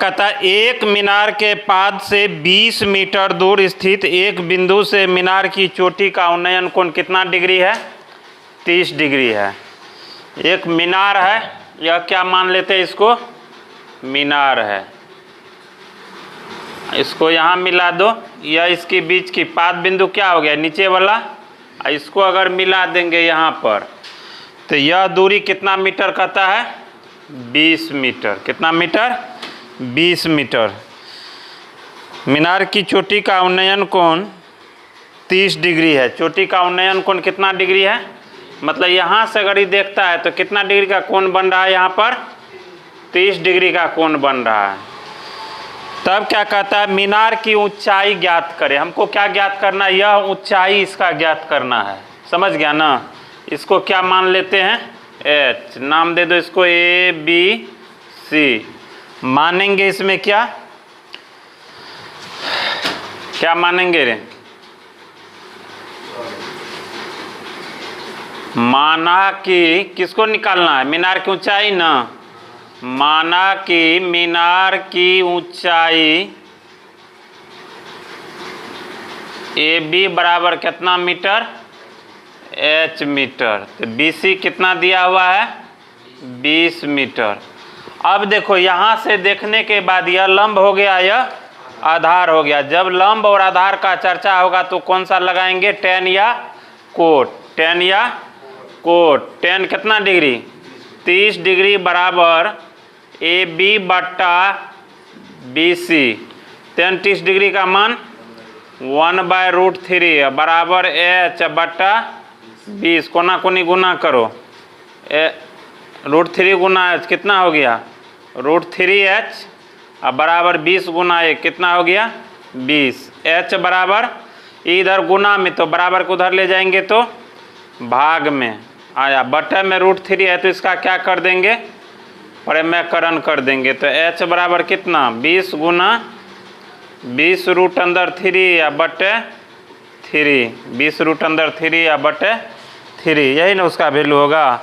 कहता है, एक मीनार के पाद से 20 मीटर दूर स्थित एक बिंदु से मीनार की चोटी का उन्नयन कोण कितना डिग्री है? 30 डिग्री है। एक मीनार है, यह क्या मान लेते हैं इसको? मीनार है। इसको यहाँ मिला दो, यह इसके बीच की पाद बिंदु क्या हो गया? नीचे वाला। इसको अगर मिला देंगे यहाँ पर तो यह दूरी कितना मीटर कहता है? 20 मीटर। कितना मीटर? 20 मीटर। मीनार की चोटी का उन्नयन कोण 30 डिग्री है। चोटी का उन्नयन कोण कितना डिग्री है? मतलब यहाँ से अगर ये देखता है तो कितना डिग्री का कोण बन रहा है? यहाँ पर 30 डिग्री का कोण बन रहा है। तब क्या कहता है? मीनार की ऊंचाई ज्ञात करें। हमको क्या ज्ञात करना है? यह ऊंचाई इसका ज्ञात करना है। समझ गया ना? इसको क्या मान लेते हैं? एच। नाम दे दो इसको ए बी सी। मानेंगे इसमें क्या क्या मानेंगे रे? माना कि किसको निकालना है? मीनार की ऊंचाई ना। माना कि मीनार की ऊंचाई ए बी बराबर कितना मीटर? H metre. तो बी सी कितना दिया हुआ है? 20 मीटर। अब देखो यहाँ से देखने के बाद यह लंब हो गया, यह आधार हो गया। जब लंब और आधार का चर्चा होगा तो कौन सा लगाएंगे? टेन या कोट। टेन या कोट। टेन कितना डिग्री? 30 डिग्री बराबर ए बी बट्टा बी सी। टेन 30 डिग्री का मान 1/√3 बराबर एच बट्टा 20। कोना कोनी गुना करो। √3 गुना एच कितना हो गया? √3h बराबर 20 गुना 1 कितना हो गया? 20। एच बराबर इधर गुना में तो बराबर को उधर ले जाएंगे तो भाग में आया। बटे में √3 है तो इसका क्या कर देंगे? परिमेयकरण कर देंगे। तो एच बराबर कितना? 20 गुना 20√3 या बटे 3। 20√3 या बटे 3, यही ना उसका वैल्यू होगा।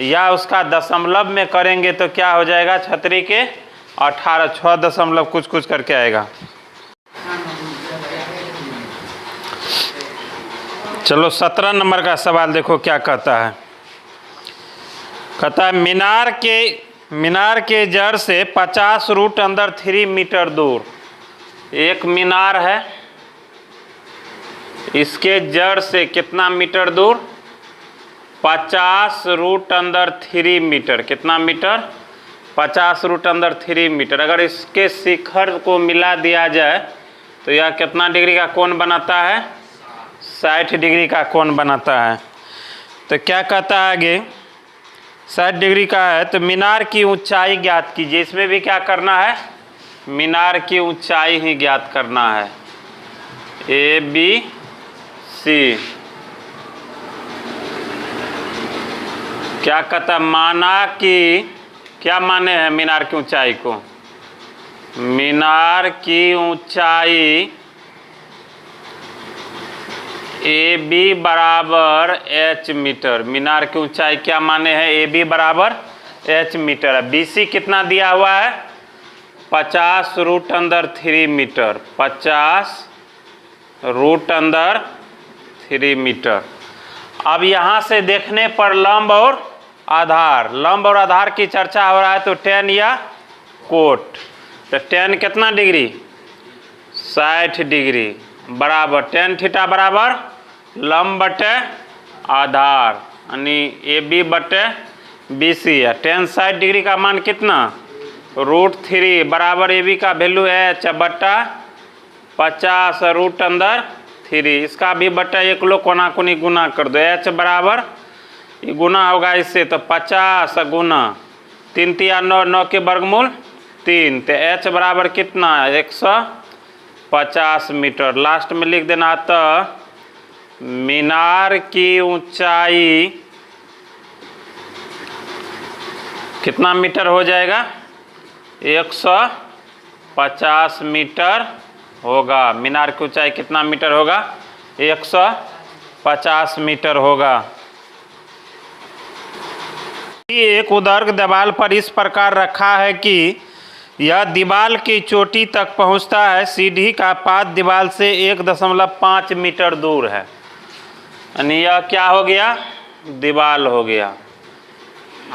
या उसका दशमलव में करेंगे तो क्या हो जाएगा? छतरी के 18 6 दशमलव कुछ करके आएगा। चलो 17 नंबर का सवाल देखो क्या कहता है। कहता है मीनार के जड़ से 50√3 मीटर दूर एक मीनार है। इसके जड़ से कितना मीटर दूर? 50√3 मीटर। कितना मीटर? 50√3 मीटर। अगर इसके शिखर को मिला दिया जाए तो यह कितना डिग्री का कोण बनाता है? 60 डिग्री का कोण बनाता है। तो क्या कहता है आगे? 60 डिग्री का है तो मीनार की ऊंचाई ज्ञात कीजिए। इसमें भी क्या करना है? मीनार की ऊंचाई ही ज्ञात करना है। A B C. क्या कहता? माना कि क्या माने हैं मीनार की ऊंचाई को? मीनार की ऊंचाई ए बी बराबर एच मीटर। मीनार की ऊंचाई क्या माने हैं? ए बी बराबर एच मीटर है। बी सी कितना दिया हुआ है? 50√3 मीटर। 50√3 मीटर। अब यहाँ से देखने पर लंब और आधार की चर्चा हो रहा है तो टेन या कोट। तो टेन कितना डिग्री? 60 डिग्री बराबर टेन थीटा बराबर लंब बटे आधार यानी ए बी बटे बी सी है। टेन 60 डिग्री का मान कितना? √3 बराबर ए बी का वैल्यू एच बट्टा 50√3। इसका भी बट्टा 1 लो कोना कोनी गुना कर दो। एच बराबर ये गुना होगा इससे तो 50 गुना 3 3 9 9 के वर्गमूल 3। तो एच बराबर कितना? 150 मीटर। लास्ट में लिख देना। तो मीनार की ऊंचाई कितना मीटर हो जाएगा? 150 मीटर होगा। मीनार की ऊंचाई कितना मीटर होगा? 150 मीटर होगा। एक उदर्ग दीवार पर इस प्रकार रखा है कि यह दीवार की चोटी तक पहुंचता है। सीढ़ी का पाद दीवार से 1.5 मीटर दूर है। यानी यह क्या हो गया, दीवार हो गया।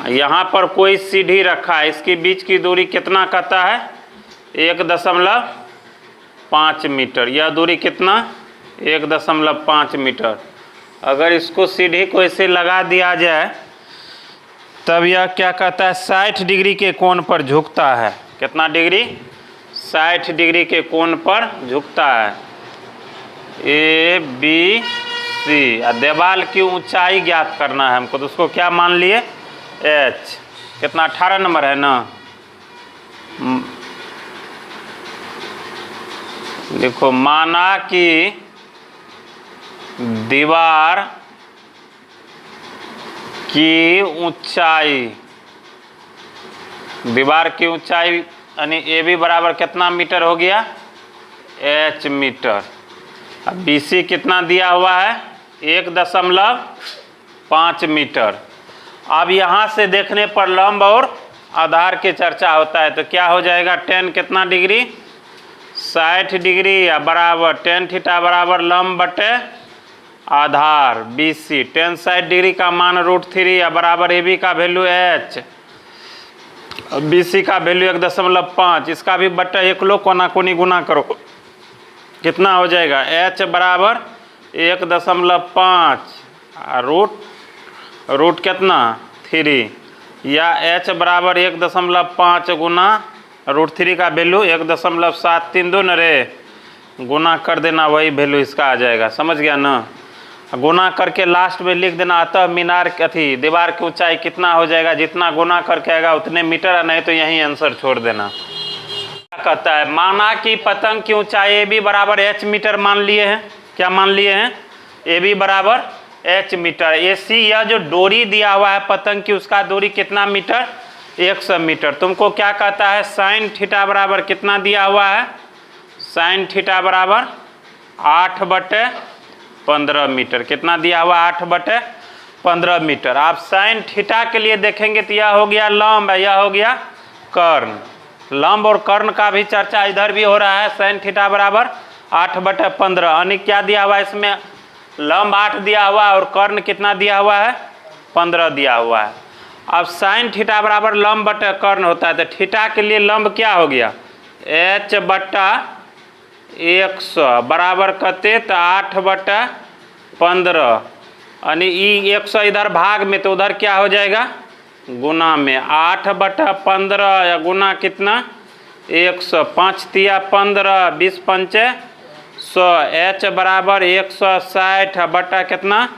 यहाँ पर कोई सीढ़ी रखा है, इसके बीच की दूरी कितना कहता है, 1.5 मीटर। यह दूरी कितना, 1.5 मीटर। अगर इसको सीढ़ी को ऐसे लगा दिया जाए तब यह क्या कहता है, 60 डिग्री के कोण पर झुकता है। कितना डिग्री, 60 डिग्री के कोण पर झुकता है। A B C. दीवार की ऊंचाई ज्ञात करना है हमको, तो उसको क्या मान लिए, एच। कितना, 18 नंबर है ना। देखो, माना कि दीवार की ऊंचाई, दीवार की ऊंचाई यानी ए बी बराबर कितना मीटर हो गया, एच मीटर। अब बी सी कितना दिया हुआ है, 1.5 मीटर। अब यहाँ से देखने पर लंब और आधार की चर्चा होता है, तो क्या हो जाएगा, tan कितना डिग्री, 60 डिग्री या बराबर tan थीटा बराबर लंब बटे आधार बी सी। tan 60 डिग्री का मान √3 या बराबर ए बी का वैल्यू एच, बी सी का वैल्यू 1.5। इसका भी बटा 1 लो, कोना कोनी गुना करो, कितना हो जाएगा, एच बराबर 1.5 रूट कितना 3, या एच बराबर 1.5 गुना √3 का वैल्यू 1.732 न रे, गुना कर देना, वही वैल्यू इसका आ जाएगा। समझ गया ना। गुना करके लास्ट में लिख देना, अतः मीनार अथी दीवार की ऊंचाई कितना हो जाएगा, जितना गुना करके आएगा उतने मीटर, नहीं तो यहीं आंसर छोड़ देना। क्या कहता है, माना कि पतंग की ऊंचाई ए बी बराबर एच मीटर मान लिए हैं। क्या मान लिए हैं, ए बी बराबर एच मीटर। ए सी, यह जो डोरी दिया हुआ है पतंग की, उसका दूरी कितना मीटर, 100 मीटर। तुमको क्या कहता है, साइन थीटा बराबर कितना दिया हुआ है, साइन थीटा बराबर 8/15 मीटर। कितना दिया हुआ, 8/15 मीटर। आप साइन थीटा के लिए देखेंगे तो यह हो गया लंब, यह हो गया कर्ण। लंब और कर्ण का भी चर्चा इधर भी हो रहा है। साइन थीटा बराबर 8/15, यानी क्या दिया हुआ है इसमें, लंब 8 दिया हुआ और कर्ण कितना दिया हुआ है, 15 दिया हुआ है। अब साइन थीटा बराबर लंब बटे कर्ण होता है, तो थीटा के लिए लंब क्या हो गया, h/100 बराबर कते, तो 8/15, यानी 100 इधर भाग में, तो उधर क्या हो जाएगा, गुना में। 8/15 या गुना कितना, 100, 5 तिया 15, 20 पंचे 100, h बराबर 160 बटा कितना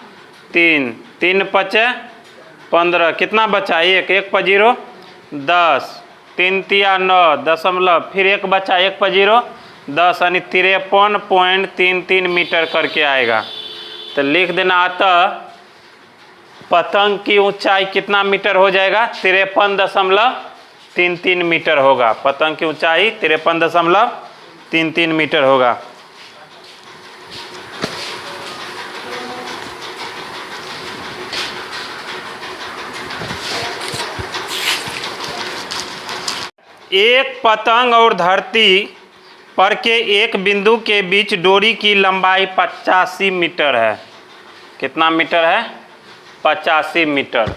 3, 3 पचे 15, कितना बचा 1, 1 पर 0 10, 3 तिया 9 दशमलव, फिर 1 बचा 1 पर 0 10, यानी 53.33 मीटर करके आएगा। तो लिख देना, अतः पतंग की ऊंचाई कितना मीटर हो जाएगा, 53.33 मीटर होगा। पतंग की ऊंचाई 53.33 मीटर होगा। एक पतंग और धरती पर के एक बिंदु के बीच डोरी की लंबाई 85 मीटर है। कितना मीटर है, 85 मीटर।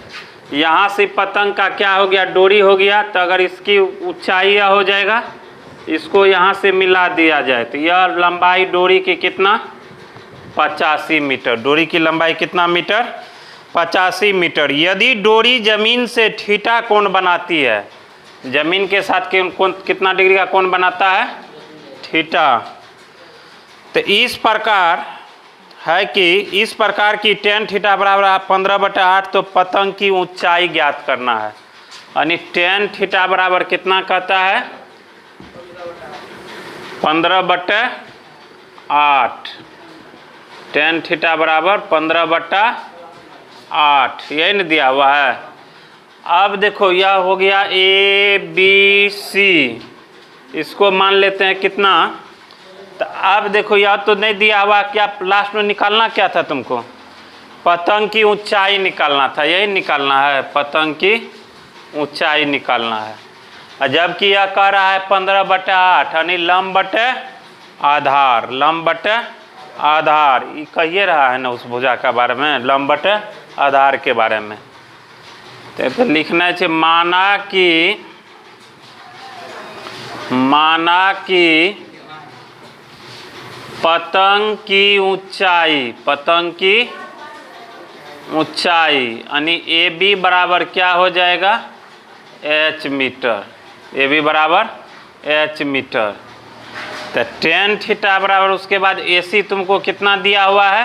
यहाँ से पतंग का क्या हो गया, डोरी हो गया। तो अगर इसकी ऊंचाई यह हो जाएगा, इसको यहाँ से मिला दिया जाए तो यह लंबाई डोरी की कितना, 85 मीटर। डोरी की लंबाई कितना मीटर, 85 मीटर। यदि डोरी जमीन से थीटा कोण बनाती है, जमीन के साथ कोण कितना डिग्री का कोण बनाता है, थीटा। तो इस प्रकार है कि इस प्रकार की tan थीटा बराबर 15/8, तो पतंग की ऊंचाई ज्ञात करना है। यानी tan थीटा बराबर कितना कहता है, 15/8। tan थीटा बराबर 15/8, यही न दिया हुआ है। अब देखो यह हो गया ABC, इसको मान लेते हैं कितना। तो अब देखो यह तो नहीं दिया हुआ, क्या लास्ट में निकालना क्या था तुमको, पतंग की ऊंचाई निकालना था। यही निकालना है, पतंग की ऊंचाई निकालना है। और जबकि यह कह रहा है 15/8 यानी लंब बटे आधार, लंब बटे आधार, ये कहिए रहा है ना उस भुजा के बारे में, लंब बटे आधार के बारे में। तो लिखना चाहिए माना कि पतंग की ऊंचाई यानी AB बराबर क्या हो जाएगा, h मीटर, AB बराबर h मीटर। तो tan थीटा बराबर उसके बाद AC तुमको कितना दिया हुआ है,